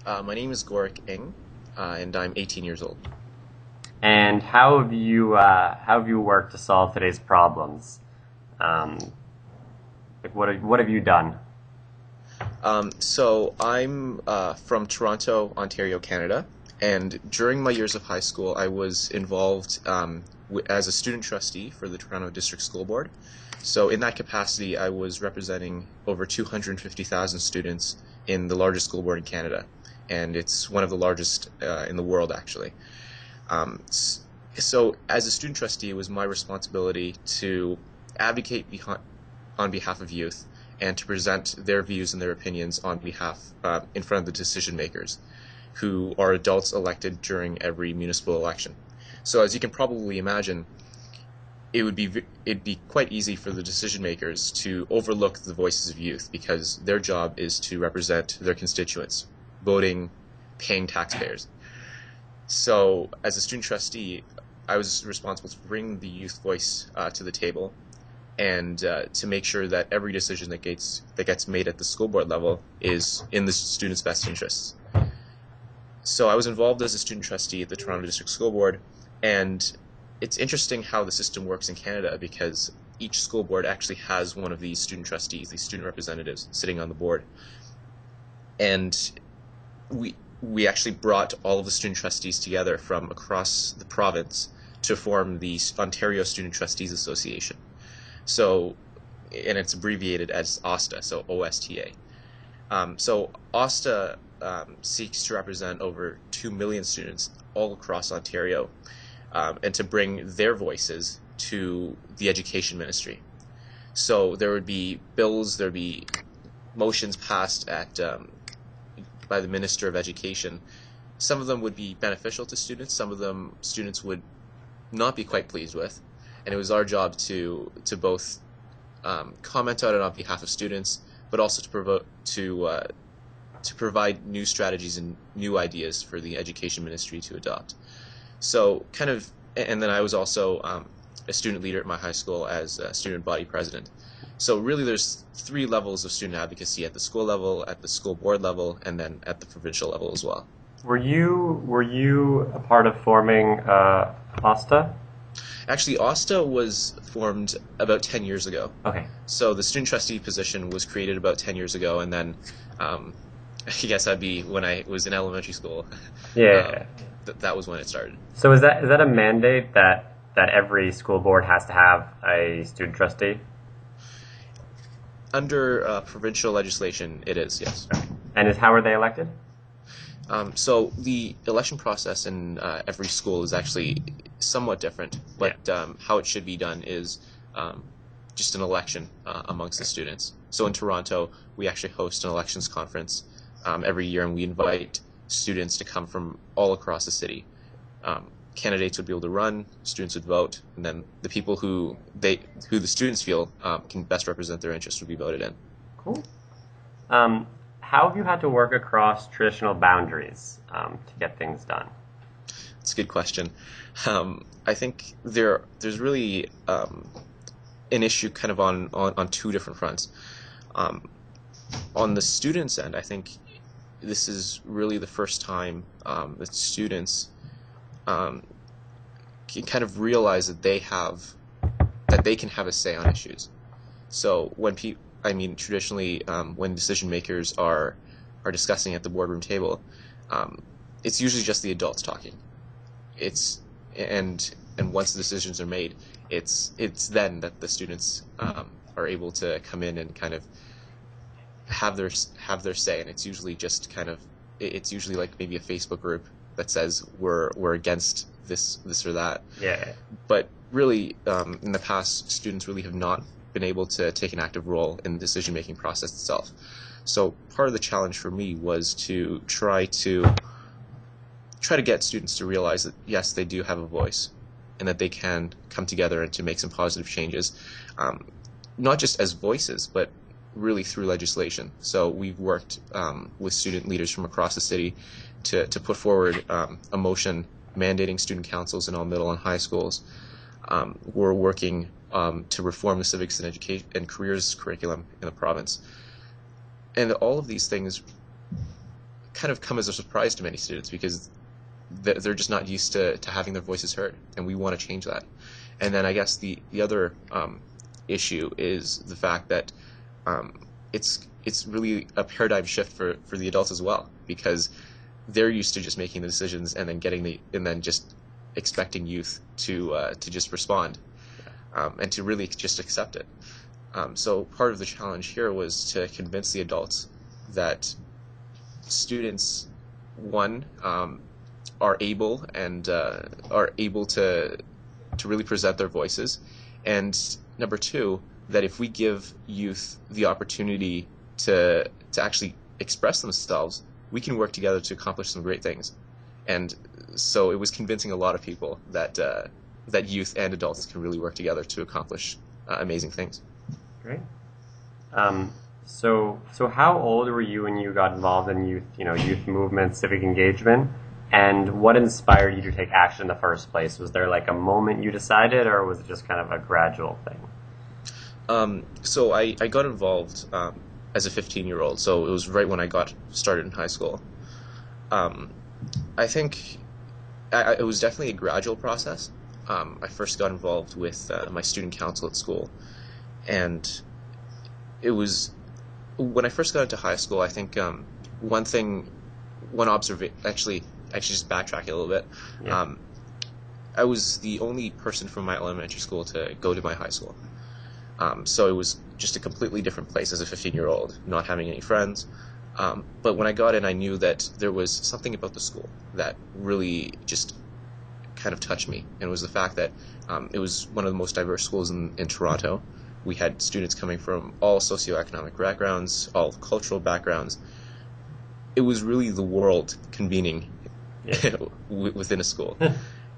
My name is Gorick, and I'm 18 years old. And how have you worked to solve today's problems? Um, what have you done? So I'm from Toronto, Ontario, Canada, and during my years of high school, I was involved as a student trustee for the Toronto District School Board. So in that capacity, I was representing over 250,000 students in the largest school board in Canada, and it's one of the largest in the world, actually. So as a student trustee, it was my responsibility to advocate on behalf of youth and to present their views and their opinions on behalf in front of the decision makers, who are adults elected during every municipal election. So as you can probably imagine, it'd be quite easy for the decision makers to overlook the voices of youth because their job is to represent their constituents, voting, paying taxpayers. So as a student trustee, I was responsible to bring the youth voice to the table and to make sure that every decision that gets made at the school board level is in the students' best interests. So I was involved as a student trustee at the Toronto District School Board, and it's interesting how the system works in Canada because each school board actually has one of these student trustees, these student representatives, sitting on the board. And we actually brought all of the student trustees together from across the province to form the Ontario Student Trustees Association. So, and it's abbreviated as OSTA, so OSTA. So OSTA seeks to represent over 2 million students all across Ontario, and to bring their voices to the education ministry. So there would be bills, there would be motions passed by the Minister of Education. Some of them would be beneficial to students, some of them students would not be quite pleased with, and it was our job to both comment on it on behalf of students, but also to provide new strategies and new ideas for the education ministry to adopt. So and then I was also a student leader at my high school as a student body president. So really there's three levels of student advocacy: at the school level, at the school board level, and then at the provincial level as well. Were you a part of forming OSTA? Actually, OSTA was formed about 10 years ago. Okay. So the student trustee position was created about 10 years ago, and then I guess that'd be when I was in elementary school. Yeah. That was when it started. So is that a mandate that every school board has to have a student trustee? Under provincial legislation, it is, yes. And how are they elected? So the election process in every school is actually somewhat different, but how it should be done is just an election amongst the students. So in Toronto, we actually host an elections conference every year, and we invite students to come from all across the city. Candidates would be able to run, students would vote, and then the people who the students feel can best represent their interests would be voted in. Cool. How have you had to work across traditional boundaries to get things done? It's a good question. I think there's really an issue kind of on two different fronts. On the students' end, I think this is really the first time that students can kind of realize that they can have a say on issues. So traditionally, when decision makers are discussing at the boardroom table, it's usually just the adults talking. And once the decisions are made, it's then that the students are able to come in and kind of have their say, and it's usually like maybe a Facebook group that says we're against this or that. Yeah. But really, in the past, students really have not been able to take an active role in the decision-making process itself. So part of the challenge for me was to try to get students to realize that yes, they do have a voice, and that they can come together and to make some positive changes, not just as voices, but really through legislation. So we've worked with student leaders from across the city to put forward a motion mandating student councils in all middle and high schools. We're working to reform the civics and education and careers curriculum in the province. And all of these things kind of come as a surprise to many students because they're just not used to having their voices heard, and we want to change that. And then I guess the other issue is the fact that it's really a paradigm shift for the adults as well, because they're used to just making the decisions and then just expecting youth to just respond and to really just accept it. So part of the challenge here was to convince the adults that students, one, are able to really present their voices, and number two, that if we give youth the opportunity to actually express themselves, we can work together to accomplish some great things. And so it was convincing a lot of people that youth and adults can really work together to accomplish amazing things. Great. So how old were you when you got involved in youth movement, civic engagement, and what inspired you to take action in the first place? Was there like a moment you decided, or was it just kind of a gradual thing? So I got involved as a 15-year-old, so it was right when I got started in high school. I think it was definitely a gradual process. I first got involved with my student council at school, and it was when I first got into high school. I think actually just backtrack a little bit. Yeah. I was the only person from my elementary school to go to my high school. So it was just a completely different place as a 15-year-old, not having any friends. But when I got in, I knew that there was something about the school that really just kind of touched me. And it was the fact that it was one of the most diverse schools in Toronto. We had students coming from all socioeconomic backgrounds, all cultural backgrounds. It was really the world convening within a school.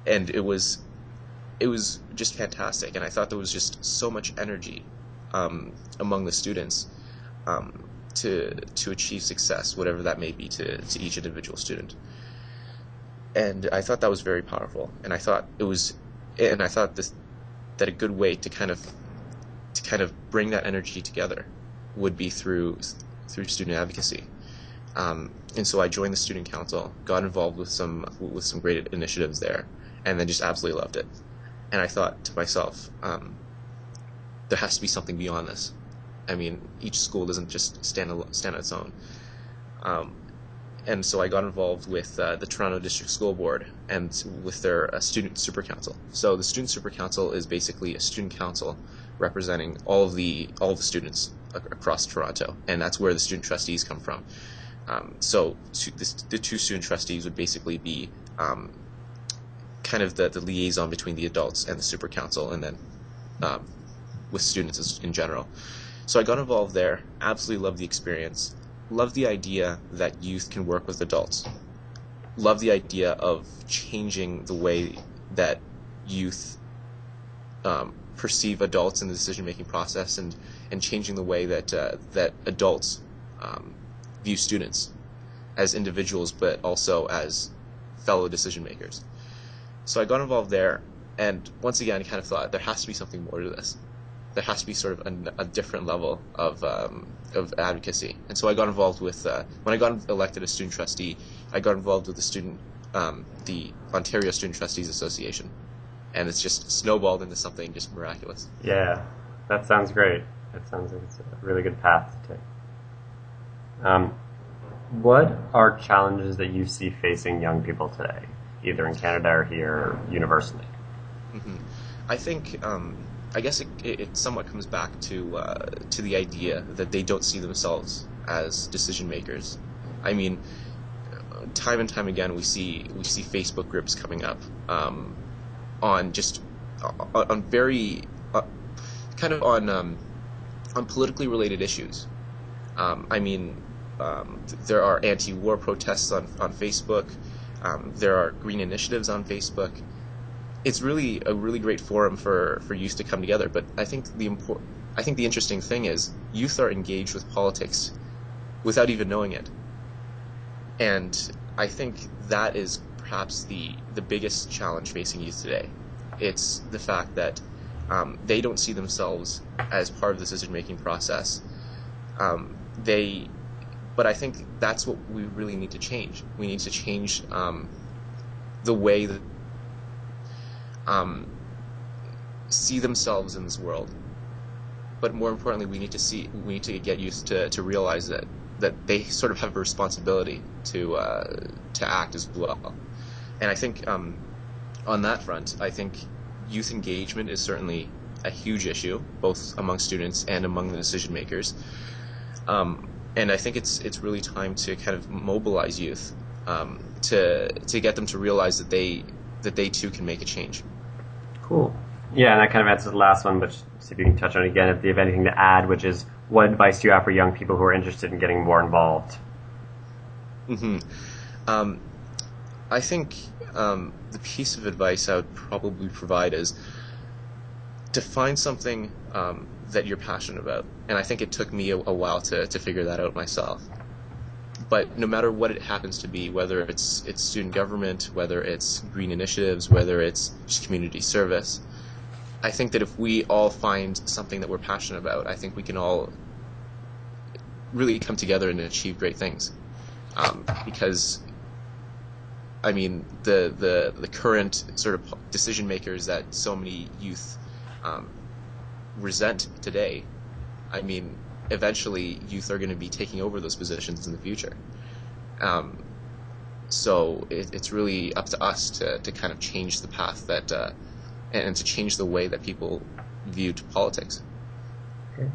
And it was just fantastic, and I thought there was just so much energy among the students to achieve success, whatever that may be to each individual student. And I thought that was very powerful, and I thought that a good way to kind of bring that energy together would be through student advocacy. And so I joined the student council, got involved with some great initiatives there, and then just absolutely loved it. And I thought to myself, there has to be something beyond this. I mean, each school doesn't just stand on its own. And so I got involved with the Toronto District School Board and with their student super council. So the student super council is basically a student council representing all of the students across Toronto, and that's where the student trustees come from. So the two student trustees would basically be kind of the liaison between the adults and the super council, and then with students in general. So I got involved there, absolutely loved the experience, loved the idea that youth can work with adults, loved the idea of changing the way that youth perceive adults in the decision-making process, and changing the way that adults view students as individuals, but also as fellow decision-makers. So I got involved there, and once again, I kind of thought there has to be something more to this. There has to be sort of a different level of advocacy. And so I got involved with, when I got elected as student trustee, I got involved with the Ontario Student Trustees Association. And it's just snowballed into something just miraculous. Yeah, that sounds great. That sounds like it's a really good path to take. What are challenges that you see facing young people today, either in Canada or here universally? Mm-hmm. I think, I guess it somewhat comes back to the idea that they don't see themselves as decision makers. I mean, time and time again, we see Facebook groups coming up on very kind of on politically related issues. I mean, there are anti-war protests on Facebook. There are green initiatives on Facebook. It's really a really great forum for youth to come together. But I think the interesting thing is youth are engaged with politics without even knowing it. And I think that is perhaps the biggest challenge facing youth today. It's the fact that they don't see themselves as part of the decision-making process. But But I think that's what we really need to change. We need to change the way that see themselves in this world. But more importantly, we need to get youth to realize that they sort of have a responsibility to act as well. And I think on that front, I think youth engagement is certainly a huge issue, both among students and among the decision makers. And I think it's really time to kind of mobilize youth to get them to realize that they too can make a change. Cool. Yeah, and that kind of answers the last one, but see if you can touch on it again if you have anything to add, which is what advice do you have for young people who are interested in getting more involved? I think the piece of advice I would probably provide is to find something that you're passionate about. And I think it took me a while to figure that out myself. But no matter what it happens to be, whether it's student government, whether it's green initiatives, whether it's just community service, I think that if we all find something that we're passionate about, I think we can all really come together and achieve great things. Because, I mean, the current sort of decision makers that so many youth resent today, I mean, eventually youth are going to be taking over those positions in the future. So it's really up to us to kind of change the path that and to change the way that people viewed politics. Okay.